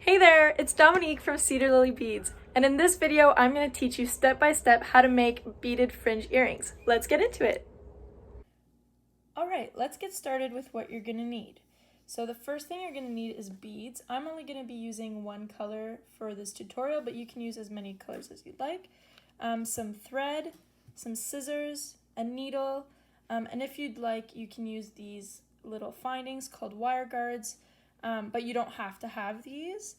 Hey there, it's Dominique from Cedar Lily Beads, and in this video I'm going to teach you step by step how to make beaded fringe earrings. Let's get into it! Alright, let's get started with what you're going to need. So the first thing you're going to need is beads. I'm only going to be using one color for this tutorial, but you can use as many colors as you'd like. Some thread, some scissors, a needle, and if you'd like you can use these little findings called wire guards. But you don't have to have these.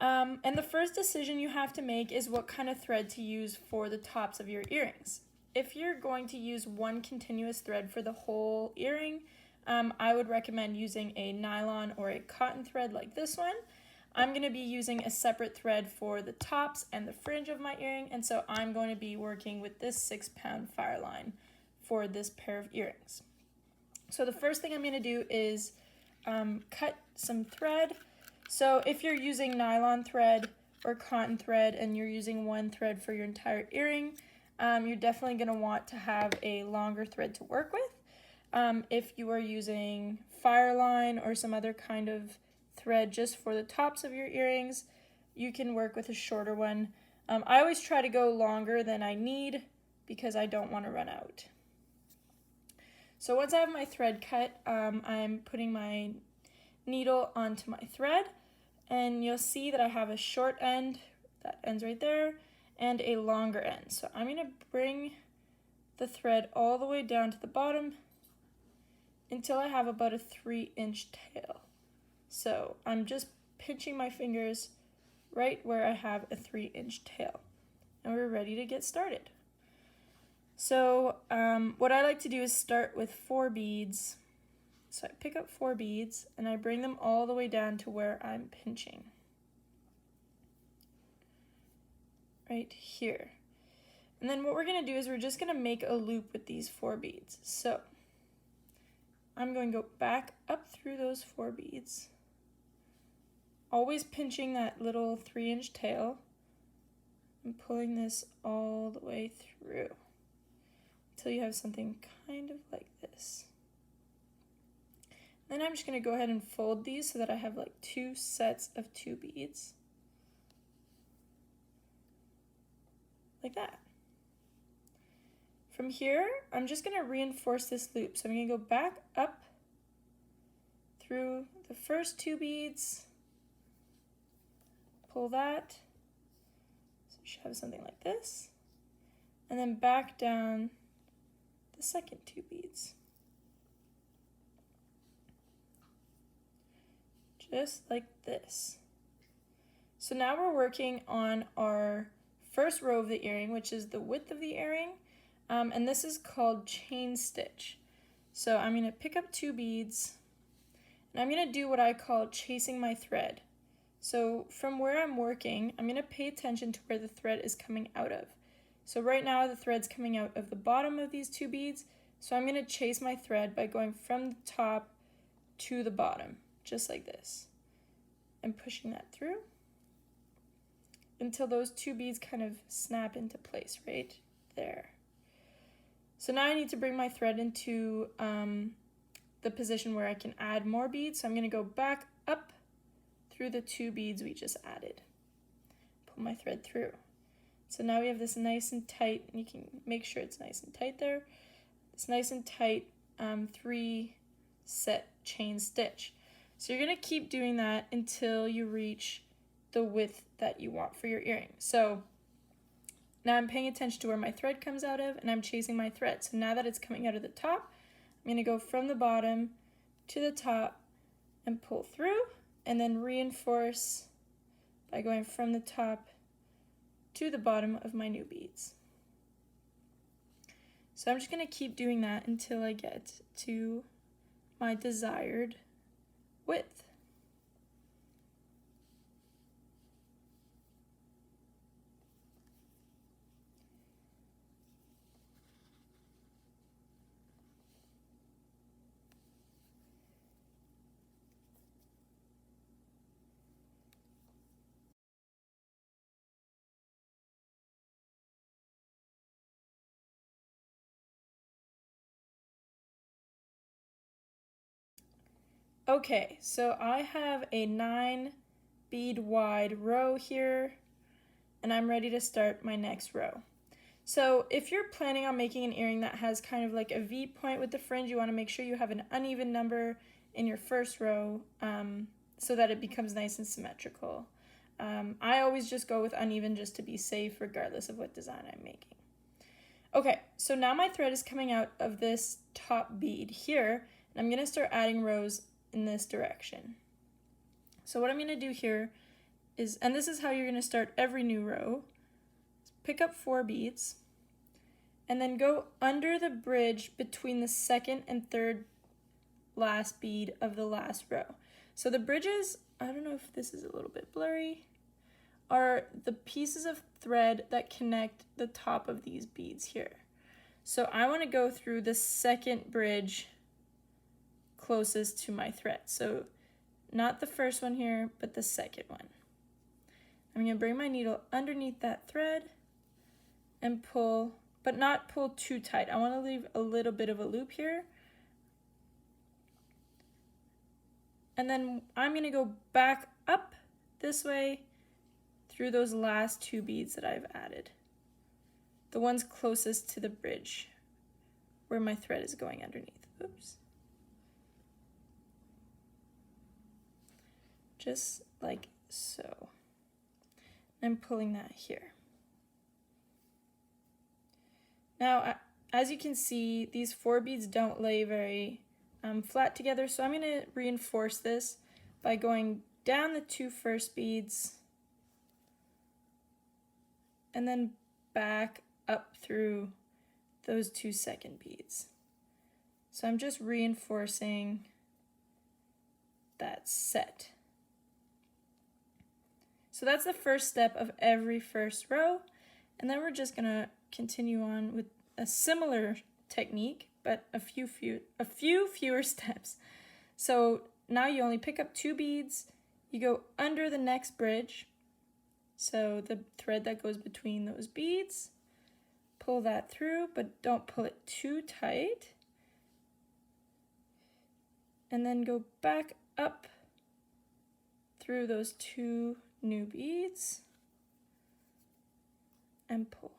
And the first decision you have to make is what kind of thread to use for the tops of your earrings. If you're going to use one continuous thread for the whole earring, I would recommend using a nylon or a cotton thread like this one. I'm going to be using a separate thread for the tops and the fringe of my earring, and so I'm going to be working with this 6-pound fire line for this pair of earrings. So the first thing I'm going to do is cut some thread. So if you're using nylon thread or cotton thread and you're using one thread for your entire earring, you're definitely going to want to have a longer thread to work with. If you are using fire line or some other kind of thread just for the tops of your earrings, you can work with a shorter one. I always try to go longer than I need because I don't want to run out. So once I have my thread cut, I'm putting my needle onto my thread, and you'll see that I have a short end, that ends right there, and a longer end. So I'm going to bring the thread all the way down to the bottom until I have about a 3-inch tail. So I'm just pinching my fingers right where I have a 3-inch tail, and we're ready to get started. So what I like to do is start with 4 beads. So I pick up 4 beads and I bring them all the way down to where I'm pinching. Right here. And then what we're going to do is we're just going to make a loop with these 4 beads. So I'm going to go back up through those 4 beads, always pinching that little 3-inch tail and pulling this all the way through until you have something kind of like this. Then I'm just going to go ahead and fold these so that I have like 2 sets of 2 beads. Like that. From here, I'm just going to reinforce this loop. So I'm going to go back up through the first 2 beads, pull that, so you should have something like this, and then back down the second 2 beads. Just like this. So now we're working on our first row of the earring, which is the width of the earring, and this is called chain stitch. So I'm going to pick up 2 beads, and I'm going to do what I call chasing my thread. So from where I'm working, I'm going to pay attention to where the thread is coming out of. So right now the thread's coming out of the bottom of these 2 beads, so I'm going to chase my thread by going from the top to the bottom, just like this, and pushing that through until those 2 beads kind of snap into place right there. So now I need to bring my thread into the position where I can add more beads. So I'm going to go back up through the 2 beads we just added. Pull my thread through. So now we have this nice and tight, and you can make sure it's nice and tight there. It's nice and tight 3-set chain stitch. So you're going to keep doing that until you reach the width that you want for your earring. So now I'm paying attention to where my thread comes out of, and I'm chasing my thread. So now that it's coming out of the top, I'm going to go from the bottom to the top and pull through, and then reinforce by going from the top to the bottom of my new beads. So I'm just going to keep doing that until I get to my desired width. Okay, so I have a 9 bead wide row here, and I'm ready to start my next row. So if you're planning on making an earring that has kind of like a V point with the fringe, you want to make sure you have an uneven number in your first row so that it becomes nice and symmetrical. I always just go with uneven just to be safe regardless of what design I'm making. Okay, so now my thread is coming out of this top bead here, and I'm going to start adding rows in this direction. So what I'm going to do here is, and this is how you're going to start every new row, pick up 4 beads, and then go under the bridge between the second and third last bead of the last row. So the bridges, I don't know if this is a little bit blurry, are the pieces of thread that connect the top of these beads here. So I want to go through the second bridge closest to my thread. So not the first one here, but the second one. I'm going to bring my needle underneath that thread and pull, but not pull too tight. I want to leave a little bit of a loop here. And then I'm going to go back up this way through those last 2 beads that I've added. The ones closest to the bridge where my thread is going underneath. Oops. Just like so. I'm pulling that here. Now, as you can see, these 4 beads don't lay very flat together, so I'm going to reinforce this by going down the 2 first beads and then back up through those 2 second beads. So I'm just reinforcing that set. So that's the first step of every first row, and then we're just going to continue on with a similar technique, but a few fewer steps. So now you only pick up 2 beads, you go under the next bridge, so the thread that goes between those beads, pull that through, but don't pull it too tight, and then go back up through those 2 new beads and pull.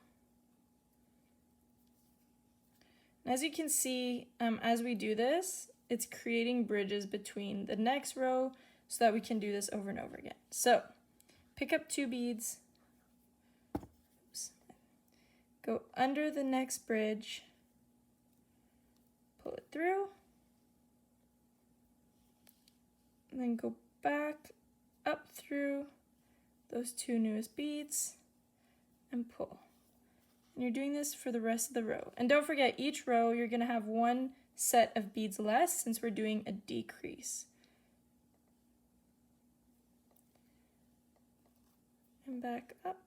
As you can see, as we do this, it's creating bridges between the next row so that we can do this over and over again. So pick up 2 beads, oops, go under the next bridge, pull it through, and then go back up through those 2 newest beads and pull. And you're doing this for the rest of the row. And don't forget, each row you're going to have 1 set of beads less since we're doing a decrease. And back up.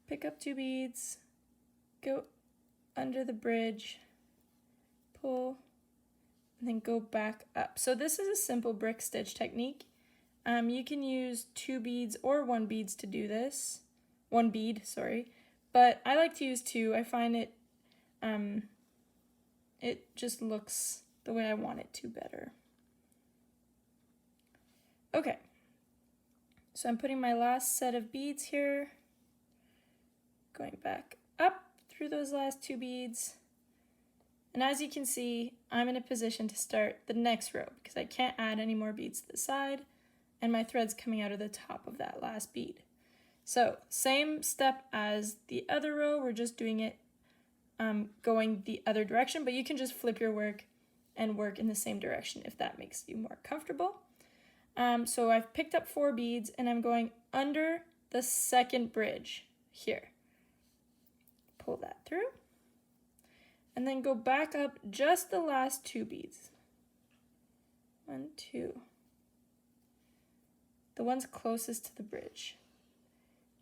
Pick up 2 beads, go under the bridge, pull, and then go back up. So this is a simple brick stitch technique. You can use 2 beads or 1 beads to do this. 1 bead, sorry. But I like to use 2. I find it just looks the way I want it to better. Okay. So I'm putting my last set of beads here. Going back up through those last 2 beads. And as you can see, I'm in a position to start the next row because I can't add any more beads to the side. And my thread's coming out of the top of that last bead. So same step as the other row, we're just doing it going the other direction, but you can just flip your work and work in the same direction if that makes you more comfortable. So I've picked up 4 beads and I'm going under the second bridge here. Pull that through and then go back up just the last 2 beads. 1, 2. The ones closest to the bridge.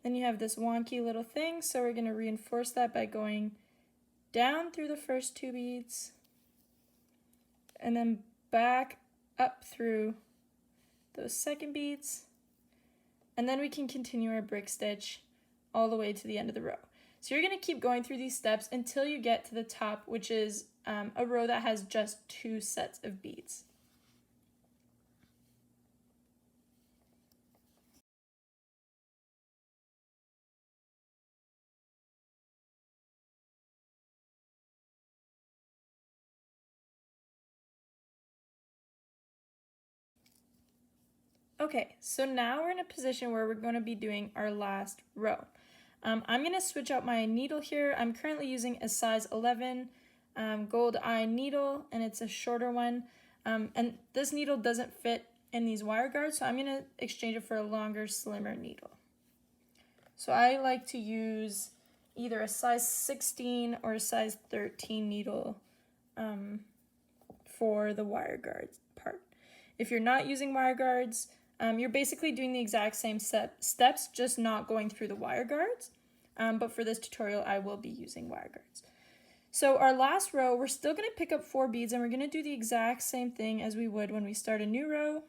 Then you have this wonky little thing, so we're going to reinforce that by going down through the first 2 beads and then back up through those second beads, and then we can continue our brick stitch all the way to the end of the row. So you're going to keep going through these steps until you get to the top, which is a row that has just 2 sets of beads. Okay, so now we're in a position where we're going to be doing our last row. I'm going to switch out my needle here. I'm currently using a size 11 gold eye needle, and it's a shorter one. And this needle doesn't fit in these wire guards, so I'm going to exchange it for a longer, slimmer needle. So I like to use either a size 16 or a size 13 needle for the wire guards part. If you're not using wire guards, you're basically doing the exact same steps, just not going through the wire guards. But for this tutorial, I will be using wire guards. So our last row, we're still going to pick up 4 beads, and we're going to do the exact same thing as we would when we start a new row.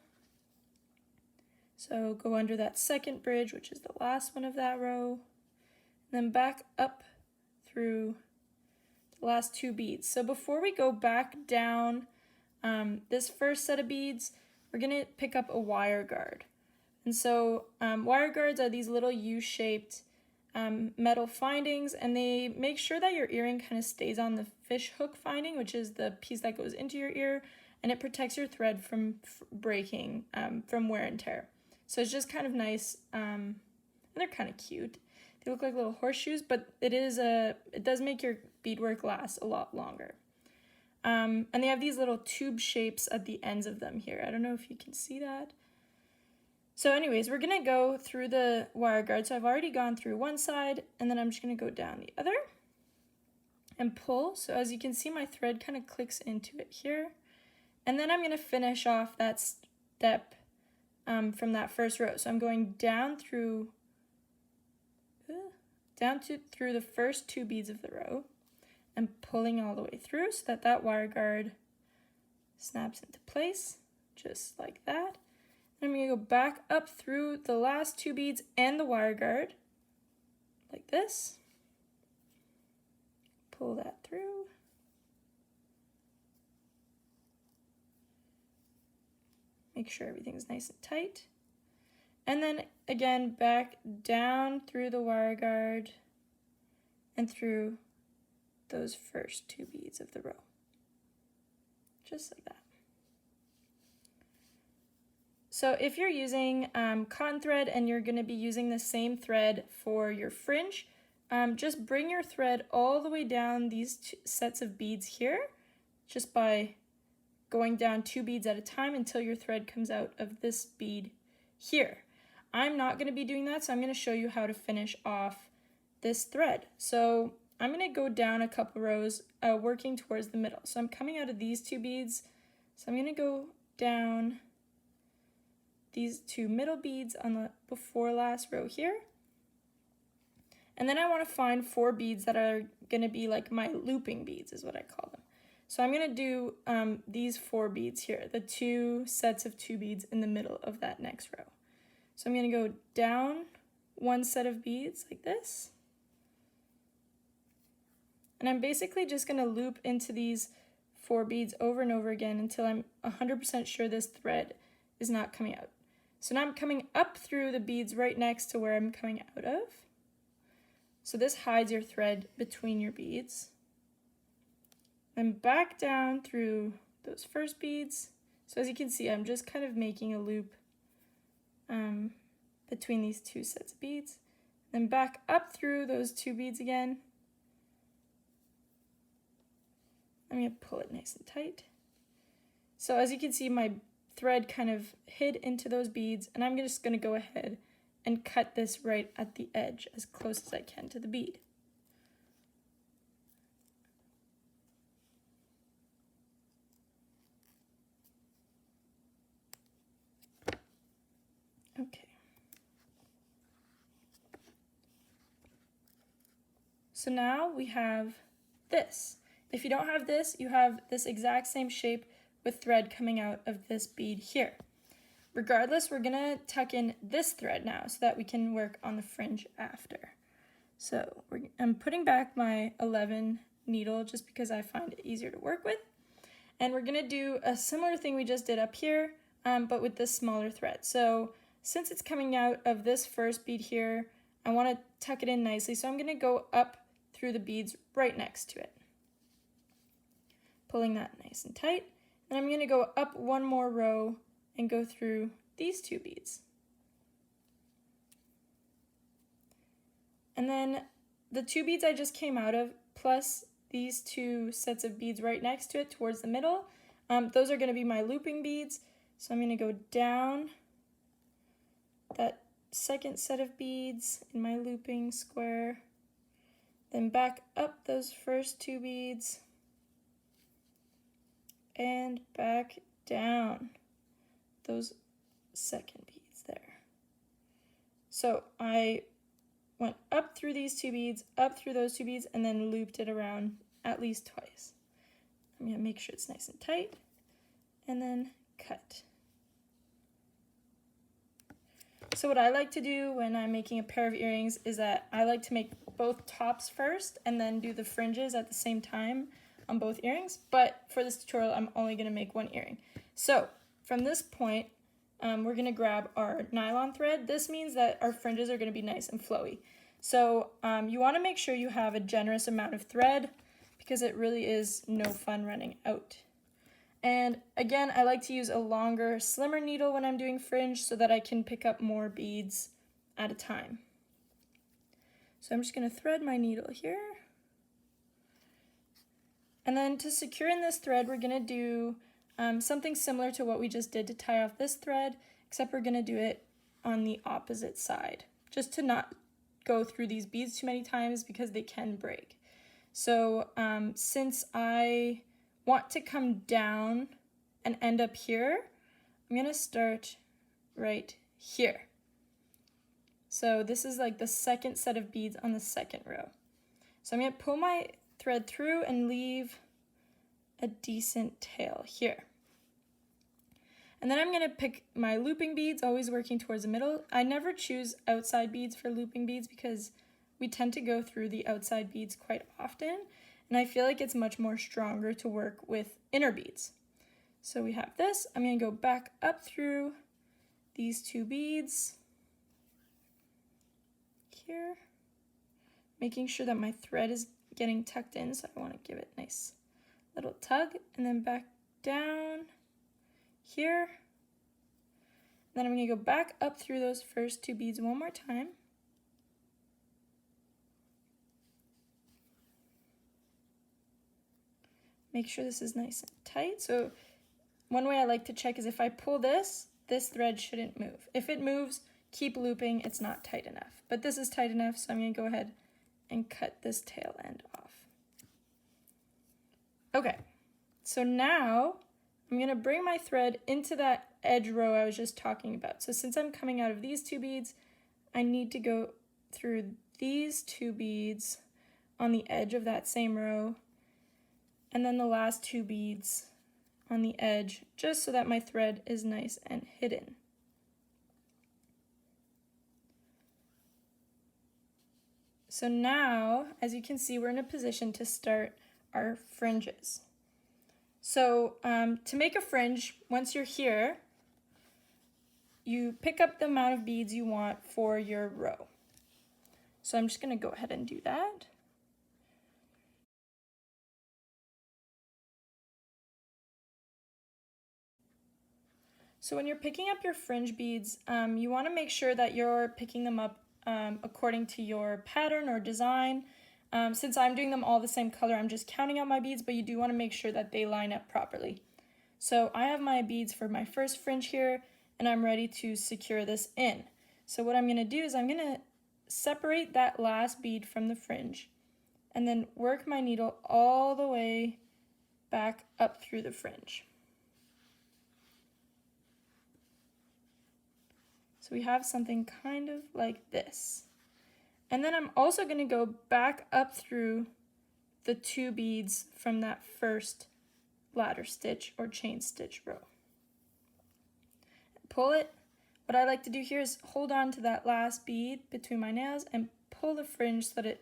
So go under that second bridge, which is the last one of that row, and then back up through the last 2 beads. So before we go back down this first set of beads, we're going to pick up a wire guard. And so wire guards are these little U-shaped metal findings, and they make sure that your earring kind of stays on the fish hook finding, which is the piece that goes into your ear, and it protects your thread from breaking from wear and tear. So it's just kind of nice, and they're kind of cute. They look like little horseshoes, but it does make your beadwork last a lot longer. And they have these little tube shapes at the ends of them here. I don't know if you can see that. So anyways, we're going to go through the wire guard. So I've already gone through one side, and then I'm just going to go down the other and pull. So as you can see, my thread kind of clicks into it here. And then I'm going to finish off that step from that first row. So I'm going down through the first 2 beads of the row and pulling all the way through so that that wire guard snaps into place, just like that. I'm going to go back up through the last 2 beads and the wire guard, like this. Pull that through. Make sure everything's nice and tight. And then again, back down through the wire guard and through those first 2 beads of the row. Just like that. So if you're using cotton thread and you're going to be using the same thread for your fringe, just bring your thread all the way down these 2 sets of beads here, just by going down 2 beads at a time until your thread comes out of this bead here. I'm not going to be doing that, so I'm going to show you how to finish off this thread. So I'm going to go down a couple rows working towards the middle. So I'm coming out of these 2 beads, so I'm going to go down these 2 middle beads on the before last row here. And then I want to find 4 beads that are going to be like my looping beads is what I call them. So I'm going to do these 4 beads here, the 2 sets of 2 beads in the middle of that next row. So I'm going to go down 1 set of beads like this. And I'm basically just going to loop into these 4 beads over and over again until I'm 100% sure this thread is not coming out. So now I'm coming up through the beads right next to where I'm coming out of. So this hides your thread between your beads. Then back down through those first beads. So as you can see, I'm just kind of making a loop between these 2 sets of beads. Then back up through those 2 beads again. I'm going to pull it nice and tight. So as you can see, my thread kind of hid into those beads, and I'm just going to go ahead and cut this right at the edge as close as I can to the bead. Okay. So now we have this. If you don't have this, you have this exact same shape with thread coming out of this bead here. Regardless, we're gonna tuck in this thread now so that we can work on the fringe after. So I'm putting back my 11 needle just because I find it easier to work with. And we're gonna do a similar thing we just did up here, but with this smaller thread. So since it's coming out of this first bead here, I wanna tuck it in nicely. So I'm gonna go up through the beads right next to it. Pulling that nice and tight. And I'm going to go up 1 more row and go through these two beads. And then the two beads I just came out of, plus these two sets of beads right next to it towards the middle, those are going to be my looping beads. So I'm going to go down that second set of beads in my looping square, then back up those first two beads, and back down those second beads there. So I went up through these two beads, up through those two beads, and then looped it around at least twice. I'm going to make sure it's nice and tight, and then cut. So what I like to do when I'm making a pair of earrings is that I like to make both tops first and then do the fringes at the same time on both earrings. But for this tutorial, I'm only going to make one earring. So from this point, we're going to grab our nylon thread. This means that our fringes are going to be nice and flowy. So you want to make sure you have a generous amount of thread because it really is no fun running out. And again, I like to use a longer, slimmer needle when I'm doing fringe so that I can pick up more beads at a time. So I'm just going to thread my needle here. And then to secure in this thread, we're going to do something similar to what we just did to tie off this thread, except we're going to do it on the opposite side, just to not go through these beads too many times because they can break. So since I want to come down and end up here, I'm going to start right here. So this is like the second set of beads on the second row. So I'm going to pull my thread through and leave a decent tail here. And then I'm going to pick my looping beads, always working towards the middle. I never choose outside beads for looping beads because we tend to go through the outside beads quite often. And I feel like it's much more stronger to work with inner beads. So we have this. I'm going to go back up through these two beads here, making sure that my thread is getting tucked in. So I want to give it a nice little tug, and then back down here. Then I'm going to go back up through those first two beads one more time. Make sure this is nice and tight. So one way I like to check is if I pull this thread shouldn't move. If it moves, keep looping, it's not tight enough. But this is tight enough, so I'm going to go ahead and cut this tail end off. Okay, so now I'm going to bring my thread into that edge row I was just talking about. So since I'm coming out of these two beads, I need to go through these two beads on the edge of that same row, and then the last two beads on the edge, just so that my thread is nice and hidden. So now, as you can see, we're in a position to start our fringes. So to make a fringe, once you're here, you pick up the amount of beads you want for your row. So I'm just going to go ahead and do that. So when you're picking up your fringe beads, you want to make sure that you're picking them up according to your pattern or design. Since I'm doing them all the same color, I'm just counting out my beads, but you do want to make sure that they line up properly. So I have my beads for my first fringe here, and I'm ready to secure this in. So what I'm going to do is I'm going to separate that last bead from the fringe, and then work my needle all the way back up through the fringe. So we have something kind of like this. And then I'm also going to go back up through the two beads from that first ladder stitch or chain stitch row. Pull it. What I like to do here is hold on to that last bead between my nails and pull the fringe so that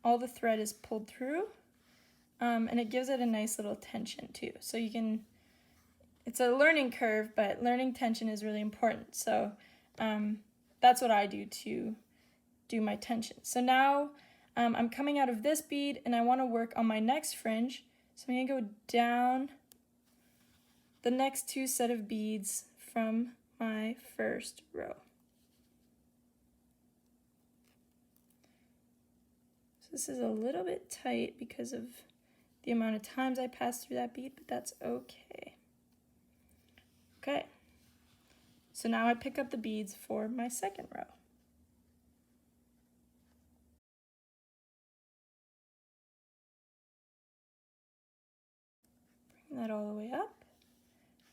all the thread is pulled through. And it gives it a nice little tension too. So you can, it's a learning curve, but learning tension is really important. So that's what I do to do my tension. So now I'm coming out of this bead and I want to work on my next fringe. So I'm going to go down the next two set of beads from my first row. So this is a little bit tight because of the amount of times I passed through that bead, but that's okay. Okay, so now I pick up the beads for my second row. Bring that all the way up,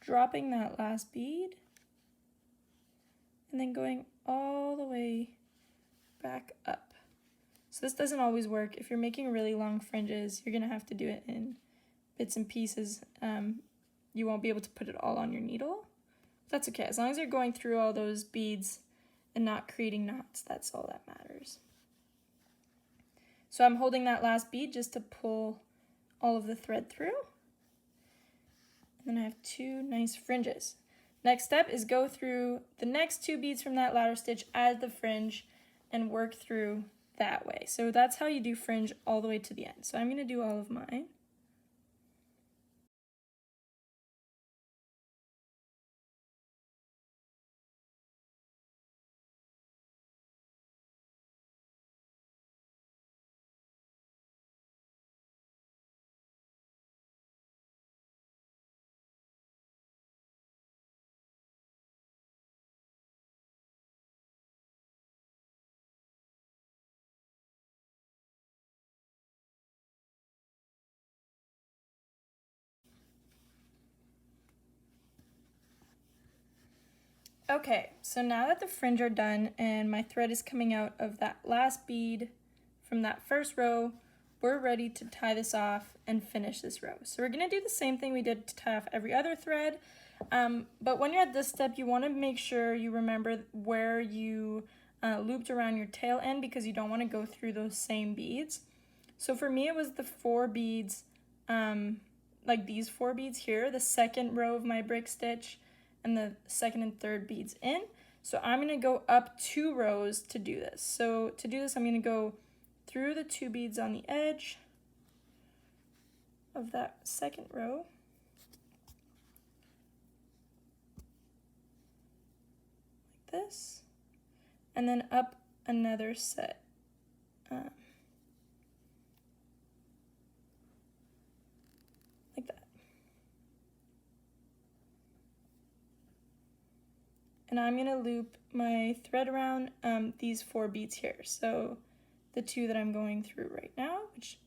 dropping that last bead, and then going all the way back up. So this doesn't always work. If you're making really long fringes, you're gonna have to do it in bits and pieces. You won't be able to put it all on your needle. That's okay, as long as you're going through all those beads and not creating knots, that's all that matters. So I'm holding that last bead just to pull all of the thread through. And then I have 2 nice fringes. Next step is go through the next 2 beads from that ladder stitch, add the fringe, and work through that way. So that's how you do fringe all the way to the end. So I'm going to do all of mine. Okay, so now that the fringe are done and my thread is coming out of that last bead from that first row, we're ready to tie this off and finish this row. So we're gonna do the same thing we did to tie off every other thread, but when you're at this step, you wanna make sure you remember where you looped around your tail end, because you don't wanna go through those same beads. So for me, it was the 4 beads, like these 4 beads here, the second row of my brick stitch, and the second and third beads in. So I'm gonna go up 2 rows to do this. So to do this, I'm gonna go through the 2 beads on the edge of that second row. Like this. And then up another set. Like that. And I'm gonna loop my thread around these 4 beads here. So the 2 that I'm going through right now, which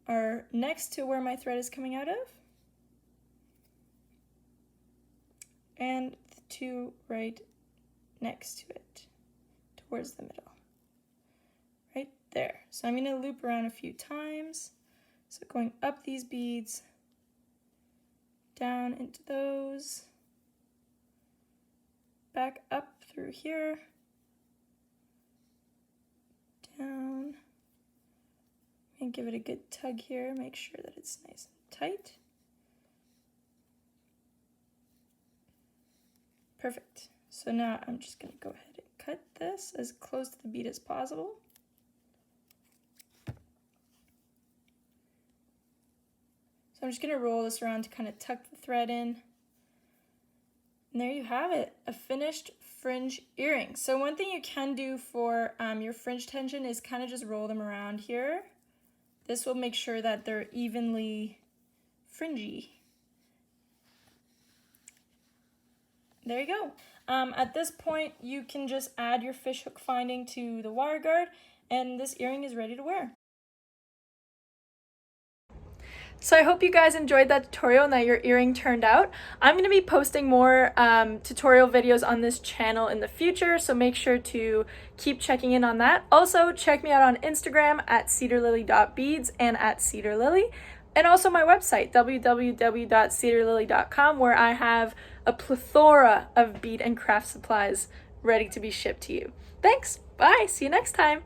are next to where my thread is coming out of, and the 2 right next to it, towards the middle, right there. So I'm gonna loop around a few times. So going up these beads, down into those, back up through here, down, and give it a good tug here, make sure that it's nice and tight. Perfect. So now I'm just going to go ahead and cut this as close to the bead as possible. So I'm just going to roll this around to kind of tuck the thread in. And there you have it, a finished fringe earring. So one thing you can do for your fringe tension is kind of just roll them around here. This will make sure that they're evenly fringy. There you go. At this point, you can just add your fishhook finding to the wire guard, and this earring is ready to wear. So I hope you guys enjoyed that tutorial and that your earring turned out. I'm going to be posting more tutorial videos on this channel in the future, so make sure to keep checking in on that. Also, check me out on Instagram at cedarlily.beads and at cedarlily, and also my website, www.cedarlily.com, where I have a plethora of bead and craft supplies ready to be shipped to you. Thanks, bye, see you next time.